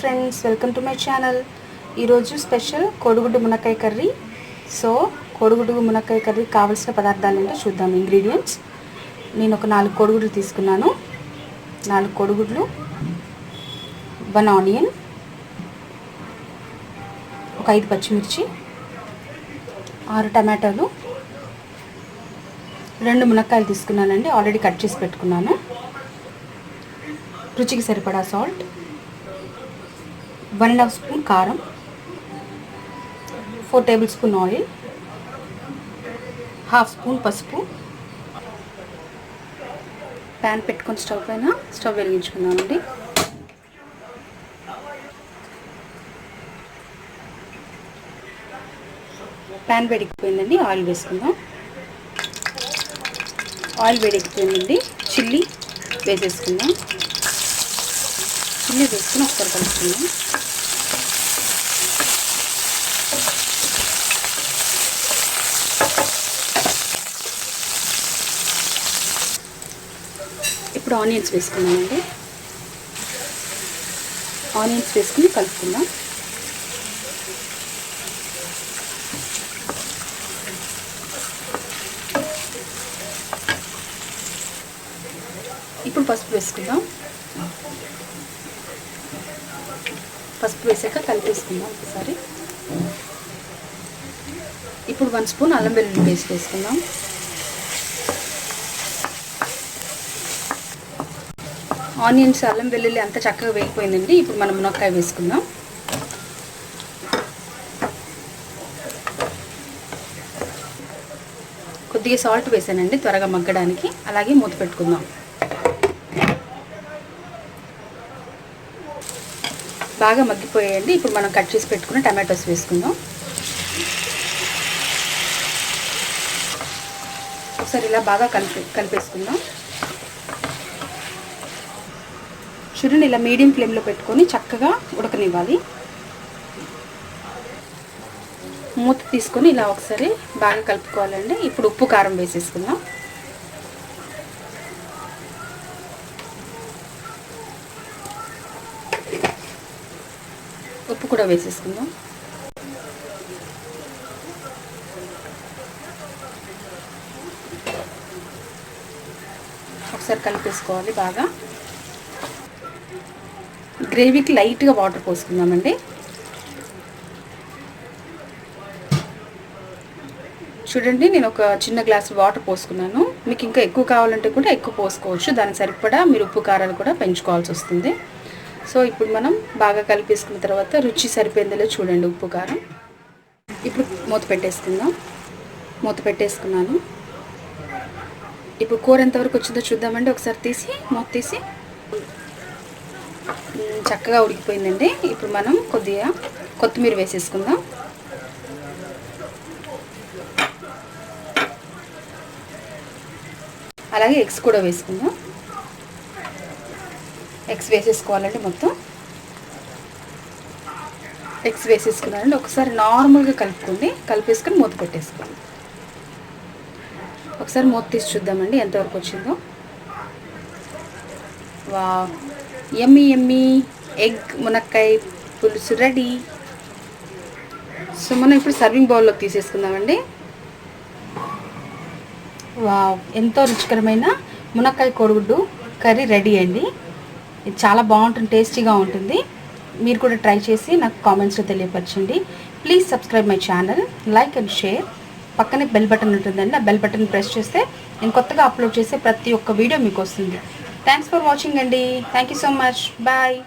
Friends, welcome to my channel. ఈరోజు special కోడిగుడ్డు మునక్కాయ కర్రీ. సో కోడిగుడ్డు మునక్కాయ కర్రీ కావాల్సిన పదార్థాలు ఏంటో చూద్దాం. ఇంగ్రీడియంట్స్: నేను ఒక 4 కోడిగుడ్లు తీసుకున్నాను. 4 కోడిగుడ్లు, 1 ఆనియన్, ఒక 5 పచ్చిమిర్చి, 6 టమాటాలు, 2 మునక్కాయలు తీసుకున్నానండి. ఆల్రెడీ కట్ చేసి పెట్టుకున్నాను. రుచికి సరిపడా సాల్ట్, 1.5 స్పూన్ కారం, 4 టేబుల్ స్పూన్ ఆయిల్, 1/2 స్పూన్ పసుపు. ప్యాన్ పెట్టుకొని స్టవ్ వెలిగించుకుందామండి. ప్యాన్ వేడెక్కిపోయిందండి. ఆయిల్ వేసుకుందాం. ఆయిల్ వేడెక్కిపోయిందండి. చిల్లీ వేసేసుకుందాం. చిల్లీ వేసుకుని ఒకసారి కలుపుకుందాం. ఇప్పుడు ఆనియన్స్ వేసుకున్నామండి. ఆనియన్స్ వేసుకుని కలుపుకుందాం. ఇప్పుడు పసుపు వేసుకుందాం. పసుపు వేసాక కలిపేసుకుందాం ఒకసారి. ఇప్పుడు 1 స్పూన్ అల్లం వెల్లుల్లి పేస్ట్ వేసుకుందాం. ఆనియన్స్, అల్లం వెల్లుల్లి అంతా చక్కగా వేగిపోయిందండి. ఇప్పుడు మనం మునక్కాయ వేసుకుందాం. కొద్దిగా సాల్ట్ వేసానండి త్వరగా మగ్గడానికి. అలాగే మూత పెట్టుకుందాం. బాగా మగ్గిపోయాయండి. ఇప్పుడు మనం కట్ చేసి పెట్టుకున్న టమాటోస్ వేసుకుందాం. ఒకసారి ఇలా బాగా కలిపేసుకుందాం. చూడండి, ఇలా మీడియం ఫ్లేమ్లో పెట్టుకొని చక్కగా ఉడకనివ్వాలి. మూత తీసుకొని ఇలా ఒకసారి బాగా కలుపుకోవాలండి. ఇప్పుడు ఉప్పు కారం వేసేసుకుందాం. ఉప్పు కూడా వేసేసుకుందాం. ఒకసారి కలిపేసుకోవాలి బాగా. గ్రేవీకి లైట్గా వాటర్ పోసుకుందామండి. చూడండి, నేను ఒక చిన్న గ్లాస్ వాటర్ పోసుకున్నాను. మీకు ఇంకా ఎక్కువ కావాలంటే కూడా ఎక్కువ పోసుకోవచ్చు. దానికి సరిపడా మీరు ఉప్పు కారాలు కూడా పెంచుకోవాల్సి వస్తుంది. సో ఇప్పుడు మనం బాగా కలిపేసుకున్న తర్వాత రుచి సరిపోయిందో చూడండి ఉప్పు కారం. ఇప్పుడు మూత పెట్టేసుకుందాం. మూత పెట్టేసుకున్నాను. ఇప్పుడు కూర ఎంతవరకు వచ్చిందో చూద్దామండి. ఒకసారి మూత తీసి చక్కగా ఉడికిపోయిందండి. ఇప్పుడు మనం కొద్దిగా కొత్తిమీర వేసేసుకుందాం. అలాగే ఎగ్స్ కూడా వేసుకుందాం. ఎగ్స్ వేసేసుకోవాలండి. మొత్తం ఎగ్స్ వేసేసుకున్నానండి. ఒకసారి నార్మల్గా కలుపుకోండి. కలిపేసుకొని మూత పెట్టేసుకోండి. ఒకసారి మూత తీసి చూద్దామండి ఎంతవరకు వచ్చిందో. వావ్, యమ్మీ యమ్మీ ఎగ్ మునక్కాయ పులుసు రెడీ. సో మనం ఇప్పుడు సర్వింగ్ బౌల్లోకి తీసేసుకుందామండి. వావ్, ఎంతో రుచికరమైన మునక్కాయ కోడిగుడ్డు కర్రీ రెడీ అండి. ఇది చాలా బాగుంటుంది, టేస్టీగా ఉంటుంది. మీరు కూడా ట్రై చేసి నాకు కామెంట్స్లో తెలియపరచండి. Please subscribe my channel, like and share. పక్కనే బెల్ బటన్ ఉంటుందండి. ఆ బెల్ బటన్ ప్రెస్ చేస్తే నేను కొత్తగా అప్లోడ్ చేసే ప్రతి ఒక్క వీడియో మీకు వస్తుంది. థ్యాంక్స్ ఫర్ వాచింగ్ అండి. Thank you so much. Bye.